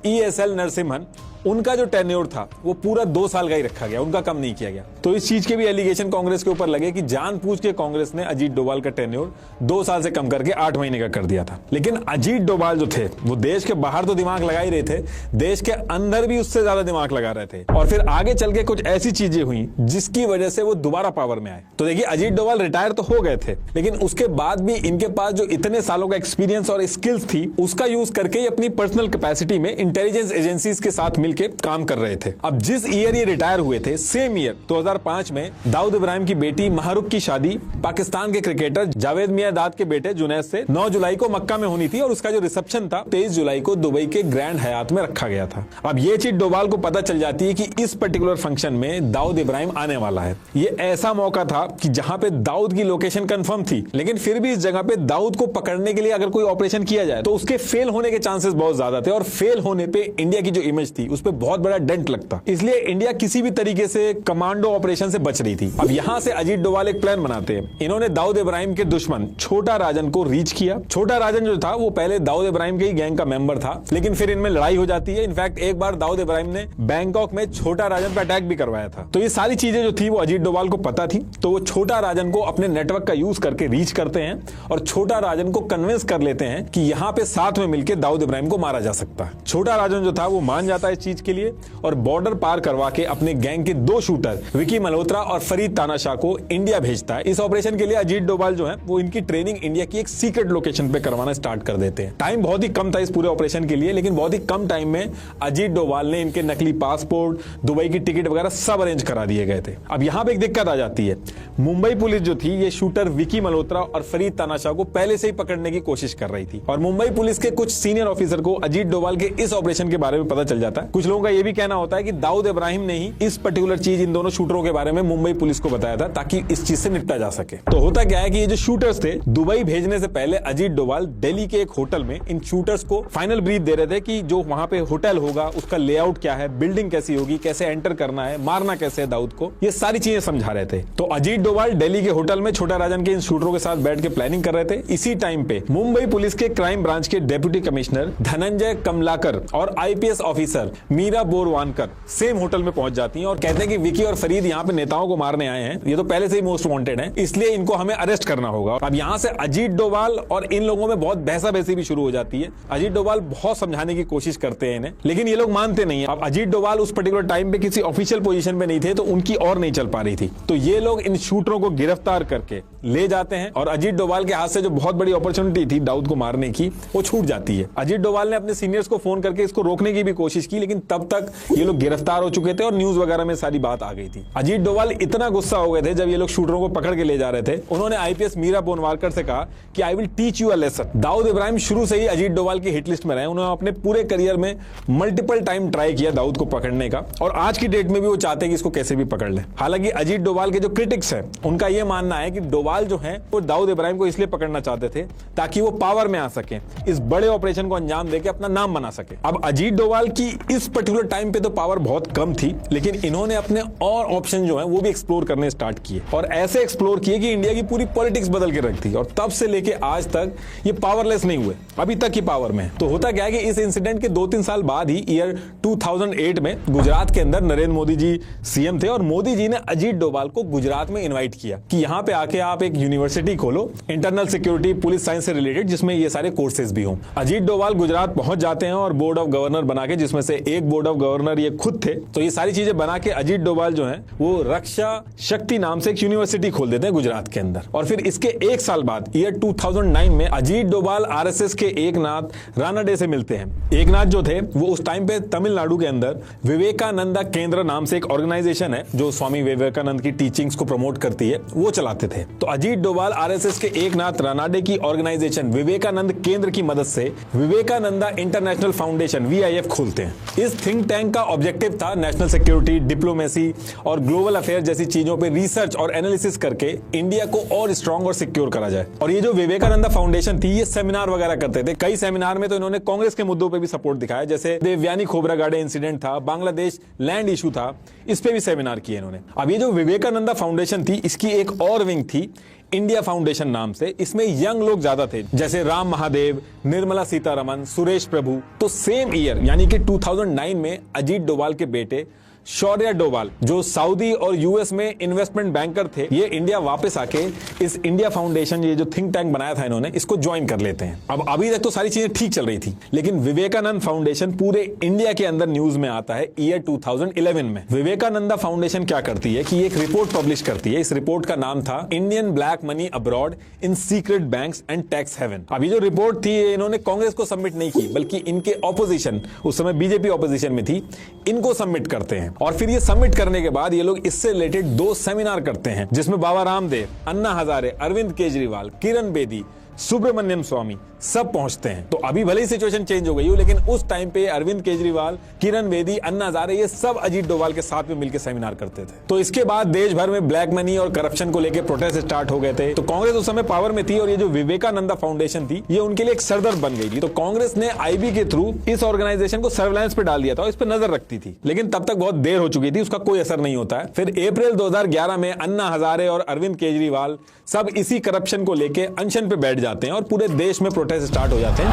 Speaker 1: ESL नरसिम्हन, उनका जो टेन्योर था वो पूरा 2 साल का ही रखा गया, उनका कम नहीं किया गया। तो इस चीज के भी एलिगेशन कांग्रेस के ऊपर लगे कि जानबूझ के कांग्रेस ने अजीत डोभाल का टेन्योर 2 साल से कम करके 8 महीने का कर दिया था। लेकिन अजीत डोभाल जो थे वो देश के बाहर तो दिमाग लगा ही रहे थे, देश के अंदर भी उससे ज्यादा दिमाग लगा रहे थे। और फिर आगे चल के कुछ ऐसी चीजें हुई जिसकी वजह से वो दोबारा पावर में आए। तो देखिए, अजीत डोभाल रिटायर तो हो गए थे, लेकिन उसके बाद भी इनके पास जो इतने सालों का एक्सपीरियंस और स्किल्स थी उसका यूज करके ही अपनी पर्सनल कैपेसिटी में इंटेलिजेंस एजेंसीज के साथ मिलकर काम कर रहे थे। अब जिस ईयर ये रिटायर हुए थे, सेम ईयर 2005 में दाऊद इब्राहिम की बेटी महरुख की शादी पाकिस्तान के क्रिकेटर जावेद मियांदाद के बेटे जुनैद से 9 जुलाई को मक्का में होनी थी और उसका जो रिसेप्शन था 23 जुलाई को दुबई के ग्रैंड हयात में रखा गया था। अब ये चीज डोभाल को पता चल जाती है कि इस पर्टिकुलर फंक्शन में दाऊद इब्राहिम आने वाला है। ये ऐसा मौका था कि जहां पे दाऊद की लोकेशन कंफर्म थी, लेकिन फिर भी इस जगह पे दाऊद को पकड़ने के लिए अगर कोई ऑपरेशन किया जाए तो उसके फेल होने के चांसेस बहुत ज्यादा थे, और फेल होने पे इंडिया की जो इमेज थी उस पर बहुत बड़ा डेंट लगता। इसलिए इंडिया किसी भी तरीके से कमांडो ऑपरेशन से बच रही थी। अब यहां से अजीत डोभाल एक प्लान बनाते हैं। इन्होंने दाऊद इब्राहिम के दुश्मन छोटा राजन को रीच किया। छोटा राजन जो था वो पहले दाऊद इब्राहिम के ही गैंग का मेंबर था, लेकिन फिर इनमें लड़ाई हो जाती है। इनफैक्ट एक बार दाऊद इब्राहिम ने बैंकॉक में छोटा राजन पर अटैक भी करवाया था। तो ये सारी चीजें जो थी वो अजीत डोभाल को पता थी। तो वो छोटा राजन को अपने नेटवर्क का यूज करके रीच करते हैं और छोटा राजन को कन्विंस कर लेते हैं कि यहां पे साथ में मिलकर दाऊद इब्राहिम को मारा जा सकता है। छोटा राजन जो था वो मान जाता है इस चीज के लिए और बॉर्डर पार करवा के अपने गैंग के 2 शूटर विकी मल्होत्रा और फरीद तानाशाह को इंडिया भेजता है। इस ऑपरेशन के लिए अजीत डोभाल जो है वो इनकी ट्रेनिंग इंडिया की एक सीक्रेट लोकेशन पे करवाना स्टार्ट कर देते हैं। टाइम बहुत ही कम था इस पूरे ऑपरेशन के लिए, लेकिन बहुत ही कम टाइम में अजीत डोभाल ने इनके नकली पासपोर्ट, दुबई की टिकट वगैरह सब अरेंज करा दिए गए थे। अब यहां पे एक दिक्कत आ जाती है। मुंबई पुलिस जो थी ये शूटर विकी मल्होत्रा और फरीद तानाशाह को पहले से ही पकड़ने की कोशिश कर रही थी, और मुंबई पुलिस के कुछ सीनियर ऑफिसर को अजीत डोभाल के इस ऑपरेशन के बारे में पता चल जाता है। कुछ लोगों का यह भी कहना होता है कि दाऊद इब्राहिम ने ही इस पर्टिकुलर चीज इन दोनों शूटरों के बारे में मुंबई पुलिस को बताया था ताकि इस चीज से निपटा जा सके। तो होता क्या है कि ये जो शूटर्स थे, दुबई भेजने से पहले अजीत डोभाल दिल्ली के एक होटल में इन शूटर्स को फाइनल ब्रीफ दे रहे थे कि जो वहां पे होटल होगा उसका लेआउट क्या है, बिल्डिंग कैसी होगी, कैसे एंटर करना है, मारना कैसे है दाऊद को, ये सारी चीजें समझा रहे थे। तो अजीत डोभाल दिल्ली के होटल में छोटा राजन के इन शूटरों के साथ बैठ के प्लानिंग कर रहे थे। इसी टाइम पे मुंबई पुलिस के क्राइम ब्रांच के डेप्यूटी कमिश्नर धनंजय कमलाकर और IPS officer Meera Borwankar same hotel में पहुंच जाती हैं और कहते हैं कि विकी और फरीद यहाँ पे नेताओं को मारने आए हैं, ये तो पहले से ही मोस्ट वांटेड हैं, इसलिए इनको हमें अरेस्ट करना होगा। अब यहाँ से अजीत डोभाल और इन लोगों में बहुत बहसा-बहसी भी शुरू हो जाती है। अजीत डोभाल बहुत समझाने की कोशिश करते हैं इन्हें, लेकिन ये लोग मानते नहीं है। अब अजीत डोभाल उस पर्टिकुलर टाइम पे किसी ऑफिशियल पोजीशन पे नहीं थे, तो उनकी और नहीं चल पा रही थी। तो ये लोग इन शूटरों को गिरफ्तार करके ले जाते हैं और अजीत डोभाल के हाथ से जो बहुत बड़ी अपॉर्चुनिटी थी दाऊद को मारने की वो छूट जाती है। अजीत डोभाल ने अपने सीनियर्स को फोन करके इसको रोकने की भी कोशिश की, लेकिन तब तक ये लोग गिरफ्तार हो चुके थे और न्यूज वगैरह में सारी बात आ गई थी। अजीत डोभाल इतना गुस्सा हो गए थे जब ये लोग शूटरों को पकड़ के ले जा रहे थे, उन्होंने IPS मीरा बोरवानकर से कहा कि I will teach you a lesson. Dawood Ibrahim शुरू से ही अजीत डोभाल की हिट लिस्ट में रहे, उन्होंने अपने पूरे करियर में मल्टीपल टाइम ट्राई किया दाऊद को पकड़ने का, और आज की डेट में भी वो चाहते हैं कि इसको कैसे भी पकड़ ले। हालांकि अजीत डोभाल के जो क्रिटिक्स हैं उनका यह मानना है कि डोभाल जो है वो दाऊद इब्राहिम को इसलिए पकड़ना चाहते थे ताकि वो पावर में आ सके, इस बड़े ऑपरेशन को अंजाम देके अपना नाम बना सके। अब अजीत डोभाल की इस पर्टिकुलर टाइम पे तो पावर बहुत कम थी, लेकिन इन्होंने अपने और ऑप्शन जो है वो भी एक्सप्लोर करने स्टार्ट किए, और ऐसे एक्सप्लोर किए कि इंडिया की पूरी पॉलिटिक्स बदल के रख दी, और तब से लेके आज तक ये पावरलेस नहीं हुए, अभी तक ही पावर में। तो होता क्या है कि इस इंसिडेंट के 2-3 साल बाद ही ईयर 2008 में गुजरात के अंदर नरेंद्र मोदी जी CM थे, और मोदी जी ने अजीत डोभाल को गुजरात में इन्वाइट किया कि यहां पे आके आप एक यूनिवर्सिटी खोलो इंटरनल सिक्योरिटी पुलिस साइंस से रिलेटेड, जिसमें ये सारे कोर्सेज भी हों। अजीत डोभाल गुजरात पहुंच जाते हैं और बोर्ड ऑफ गवर्नर बना के, जिसमें से एक बोर्ड ऑफ गवर्नर ये खुद थे, तो ये सारी चीजें बना के अजीत डोभाल जो है वो रक्षा शक्ति नाम से एक यूनिवर्सिटी खोल देते हैं गुजरात के अंदर। और फिर इसके 1 साल बाद ईयर 2009 में अजीत डोभाल RSS के एकनाथ रानाडे से मिलते हैं। एकनाथ जो थे वो उस टाइम पे तमिलनाडु के अंदर विवेकानंदा केंद्र नाम से एक ऑर्गेनाइजेशन है जो स्वामी विवेकानंद की टीचिंग्स को प्रमोट करती है, वो चलाते थे। तो अजीत डोभाल RSS के एकनाथ रानाडे की ऑर्गेनाइजेशन विवेकानंद केंद्र की मदद से विवेकानंदा इंटरनेशनल फाउंडेशन VIF खोलते हैं। इस थिंक टैंक का ऑब्जेक्टिव था नेशनल सिक्योरिटी, डिप्लोमेसी और ग्लोबल अफेयर जैसी चीजों पे रिसर्च और एनालिसिस करके इंडिया को और स्ट्रांग और सिक्योर करा जाए। और ये जो विवेकानंदा फाउंडेशन थी ये सेमिनार वगैरह करते थे। कई सेमिनार में तो इन्होंने कांग्रेस के मुद्दों पे भी सपोर्ट दिखाया, जैसे देवयानी खोबरागाड़े इंसिडेंट था, बांग्लादेश लैंड इशू था, इस पे भी सेमिनार किए इन्होंने। अब ये जो विवेकानंदा फाउंडेशन थी इसकी एक और विंग थी इंडिया फाउंडेशन नाम से। इसमें यंग लोग ज्यादा थे, जैसे राम महादेव, निर्मला सीतारमन, सुरेश प्रभु। तो सेम ईयर यानी कि 2009 में अजीत डोभाल के बेटे शौर्य डोभाल, जो सऊदी और यूएस में इन्वेस्टमेंट बैंकर थे, ये इंडिया वापस आके इस इंडिया फाउंडेशन, ये जो थिंक टैंक बनाया था इन्होंने, इसको ज्वाइन कर लेते हैं। अब अभी तक तो सारी चीजें ठीक चल रही थी, लेकिन विवेकानंद फाउंडेशन पूरे इंडिया के अंदर न्यूज में आता है ईयर 2011 में। विवेकानंदा फाउंडेशन क्या करती है कि एक रिपोर्ट पब्लिश करती है। इस रिपोर्ट का नाम था Indian black money abroad in secret banks and tax haven. अभी जो रिपोर्ट थी इन्होंने कांग्रेस को सबमिट नहीं की, बल्कि इनके ऑपोजिशन, उस समय बीजेपी ऑपोजिशन में थी, इनको सबमिट करते हैं। और फिर ये सबमिट करने के बाद ये लोग इससे रिलेटेड 2 सेमिनार करते हैं, जिसमें बाबा रामदेव, अन्ना हजारे, अरविंद केजरीवाल, किरण बेदी, सुब्रमण्यम स्वामी सब पहुंचते हैं। तो अभी भले ही सिचुएशन चेंज हो गई हो, लेकिन उस टाइम पे अरविंद केजरीवाल, किरण बेदी, अन्ना हजारे, ये सब अजीत डोभाल के साथ में मिलकर सेमिनार करते थे। तो इसके बाद देश भर में ब्लैक मनी और करप्शन को लेकर प्रोटेस्ट स्टार्ट हो गए थे। तो कांग्रेस उस समय पावर में थी और ये जो विवेकानंदा फाउंडेशन थी, ये उनके लिए एक सरदर्द बन गई थी। तो कांग्रेस ने आईबी के थ्रू इस ऑर्गेनाइजेशन को सर्वेलेंस पे डाल दिया था और इस पर नजर रखती थी, लेकिन तब तक बहुत देर हो चुकी थी, उसका कोई असर नहीं होता है। फिर अप्रैल 2011 में अन्ना हजारे और अरविंद केजरीवाल सब इसी करप्शन को लेकर अनशन पे बैठ जाते हैं और पूरे देश में प्रोटेस्ट स्टार्ट हो जाते हैं।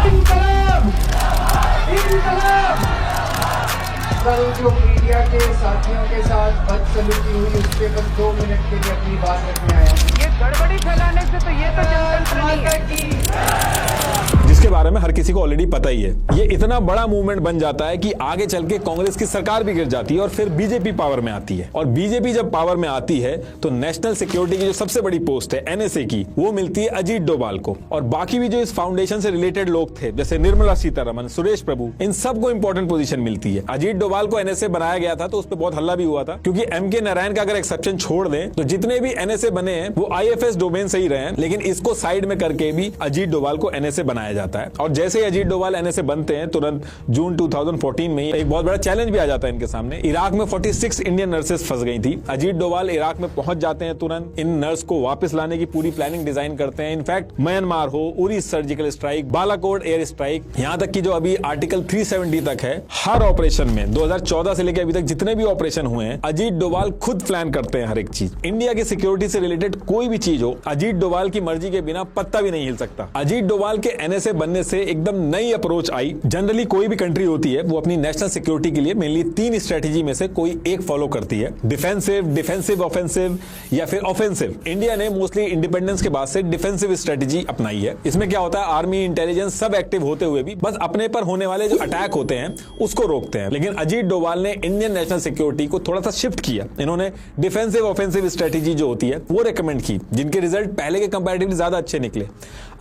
Speaker 3: कल जो मीडिया के साथियों के साथ बदसलूकी हुई, उसके बस 2 मिनट के लिए अपनी बात रखने आया। ये गड़बड़ी फैलाने से तो ये तो जनतंत्र नहीं है,
Speaker 1: जिसके बारे में हर किसी को ऑलरेडी पता ही है। ये इतना बड़ा मूवमेंट बन जाता है कि आगे चल के कांग्रेस की सरकार भी गिर जाती है और फिर बीजेपी पावर में आती है। और बीजेपी जब पावर में आती है तो नेशनल सिक्योरिटी की जो सबसे बड़ी पोस्ट है एनएसए की, वो मिलती है अजीत डोभाल को। और बाकी भी जो इस फाउंडेशन से रिलेटेड लोग थे, जैसे निर्मला सीतारमन, सुरेश प्रभु, इन सबको इंपॉर्टेंट पोजीशन मिलती है। अजीत डोभाल को एनएसए बनाया गया था तो उस पर बहुत हल्ला भी हुआ था, क्योंकि एमके नारायण का अगर एक्सेप्शन छोड़ दें तो जितने भी एनएसए बने हैं वो आईएफएस डोमेन से ही रहे हैं, लेकिन इसको साइड में करके भी अजीत डोभाल को एनएसए बनाया जाता है। और जैसे अजीत डोभाल एनएसए बनते हैं, तुरंत जून 2014 में एक बहुत बड़ा चैलेंज भी आ जाता है इनके सामने। इराक में 46 इंडियन नर्सेस फंस गई थी। अजीत डोभाल इराक में पहुंच जाते हैं, तुरंत इन नर्स को वापस लाने की पूरी प्लानिंग डिजाइन करते हैं। इनफैक्ट म्यांमार हो, Uri surgical strike, Balakot air strike, यहां तक कि जो अभी आर्टिकल 370 तक है, हर ऑपरेशन में 2014 से लेकर अभी तक जितने भी ऑपरेशन हुए हैं, अजीत डोभाल खुद प्लान करते हैं हर एक चीज। इंडिया की सिक्योरिटी से रिलेटेड कोई भी चीज हो, अजीत डोभाल की मर्जी के बिना पत्ता भी नहीं हिल सकता। अजीत डोभाल के एनएसए बनने से एकदम नई अप्रोच आई। जनरली कोई भी कंट्री होती है वो अपनी नेशनल सिक्योरिटी के लिए मेनली 3 स्ट्रेटेजी में से कोई एक फॉलो करती है, डिफेंसिव, डिफेंसिव ऑफेंसिव या फिर ऑफेंसिव। इंडिया ने मोस्टली इंडिपेंडेंस के बाद से डिफेंसिव स्ट्रेटेजी अपनाई है। इसमें क्या होता है, आर्मी, इंटेलिजेंस सब एक्टिव होते हुए भी बस अपने पर होने वाले जो अटैक होते हैं उसको रोकते हैं। लेकिन अजीत डोभाल ने इंडियन नेशनल सिक्योरिटी को थोड़ा सा शिफ्ट किया। इन्होंने डिफेंसिव ऑफेंसिव स्ट्रेटेजी जो होती है वो रेकमेंड की, जिनके रिजल्ट पहले के कंपैरेटिवली ज्यादा अच्छे निकले,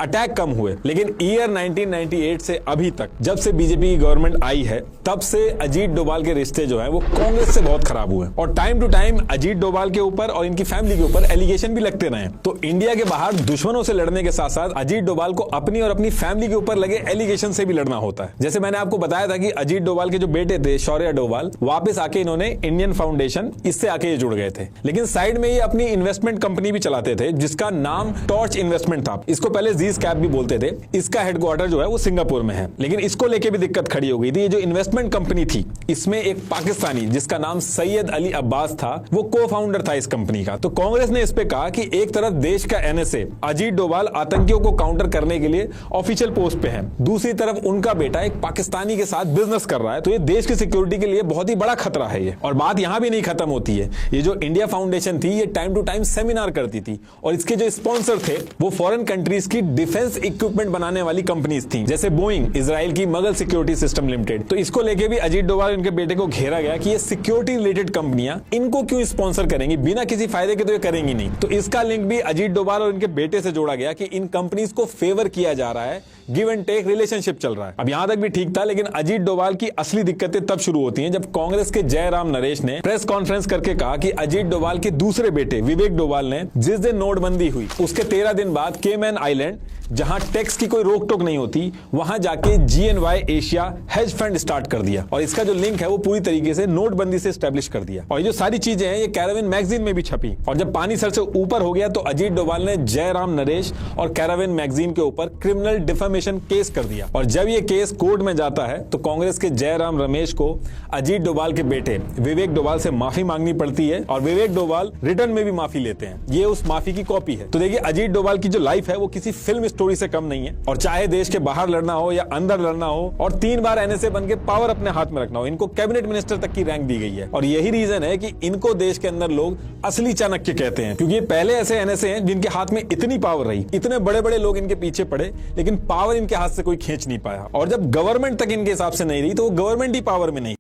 Speaker 1: अटैक कम हुए। लेकिन ईयर 1998 से अभी तक, जब से बीजेपी की गवर्नमेंट आई है, तब से अजीत डोभाल के रिश्ते जो हैं वो कांग्रेस से बहुत खराब हुए और time to time Ajit Doval के ऊपर और इनकी फैमिली के ऊपर एलिगेशन भी लगते रहे। तो इंडिया के बाहर दुश्मनों से लड़ने के साथ साथ अजीत डोभाल को अपनी और अपनी फैमिली के ऊपर लगे एलिगेशन से भी लड़ना होता है। जैसे मैंने आपको बताया था कि अजीत डोभाल के जो बेटे थे शौर्य डोभाल, वापस आके इन्होंने इंडियन फाउंडेशन, इससे आके ये जुड़ गए थे। लेकिन साइड में ये अपनी इन्वेस्टमेंट कंपनी भी चलाते थे जिसका नाम टॉर्च इन्वेस्टमेंट था। इसको पहले जीज कैप भी बोलते थे। इसका हेडक्वार्टर जो है वो सिंगापुर में है। लेकिन इसको लेके भी दिक्कत खड़ी हो गई थी। ये जो इन्वेस्टमेंट कंपनी थी, इसमें एक पाकिस्तानी जिसका नाम सैयद अली अब्बास था, वो को फाउंडर था इस कंपनी का। तो कांग्रेस ने इस पे कहा कि एक तरफ देश का एनएसए अजीत डोभाल आतंकियों को काउंटर करने के लिए ऑफिशियल पोस्ट पे है, दूसरी तरफ उनका बेटा एक पाकिस्तानी के साथ बिजनेस कर रहा है, तो ये देश की सिक्योरिटी के लिए बहुत ही बड़ा खतरा है ये। और बात यहां भी नहीं खत्म होती है। ये जो इंडिया फाउंडेशन थी, ये टाइम टू टाइम सेमिनार करती थी और इसके जो स्पॉन्सर थे वो फॉरेन कंट्रीज की डिफेंस इक्विपमेंट बनाने वाली कंपनीज थी, जैसे बोइंग, इजराइल की मगल सिक्योरिटी सिस्टम लिमिटेड। तो इसको लेके भी अजीत डोभाल इनके बेटे को घेरा गया कि ये सिक्योरिटी रिलेटेड कंपनियां इनको क्यों स्पॉन्सर करेंगी, बिना किसी फायदे के तो ये करेंगी नहीं। तो इसका लिंक भी अजीत डोभाल और इनके बेटे से जोड़ा गया कि इन कंपनीज को फेवर किया जा रहा है, गिव एंड टेक रिलेशनशिप चल रहा है। अब यहां तक भी ठीक था, लेकिन अजीत डोभाल की असली दिक्कतें तब शुरू होती हैं जब कांग्रेस के जयराम नरेश ने प्रेस कॉन्फ्रेंस करके कहा कि अजीत डोभाल के दूसरे बेटे विवेक डोभाल ने जिस दिन नोटबंदी हुई उसके 13 दिन बाद केमैन आइलैंड, जहां टैक्स की कोई रोक टोक नहीं होती, वहां जाके GNY Asia hedge fund start कर दिया और इसका जो लिंक है वो पूरी तरीके से नोटबंदी से एस्टेब्लिश कर दिया। और ये जो सारी चीजें हैं ये कैरावन मैगजीन में भी छपी। और जब पानी सर से ऊपर हो गया तो अजीत डोभाल ने जयराम नरेश और कैरावन मैगजीन के ऊपर क्रिमिनल डिफेमेशन डिफेमेशन केस कर दिया। और जब ये केस कोर्ट में जाता है तो कांग्रेस के जयराम रमेश को अजीत डोभाल के बेटे विवेक डोभाल से माफी मांगनी पड़ती है और विवेक डोभाल रिटर्न में भी माफी लेते हैं। ये उस माफी की कॉपी है। तो देखिए, अजीत डोभाल की जो लाइफ है वो किसी फिल्म स्टोरी से कम नहीं है। और चाहे देश के बाहर लड़ना हो या अंदर लड़ना हो और 3 बार एनएसए बन के पावर अपने हाथ में रखना हो, इनको कैबिनेट मिनिस्टर तक की रैंक दी गई है। और यही रीजन है कि इनको देश के अंदर लोग असली चाणक्य कहते हैं, क्योंकि ये पहले ऐसे एनएसए हैं जिनके हाथ में इतनी पावर रही, इतने बड़े बड़े लोग इनके पीछे पड़े, लेकिन पावर इनके हाथ से कोई खींच नहीं पाया। और जब गवर्नमेंट तक इनके हिसाब से नहीं रही तो वो गवर्नमेंट ही पावर में नहीं।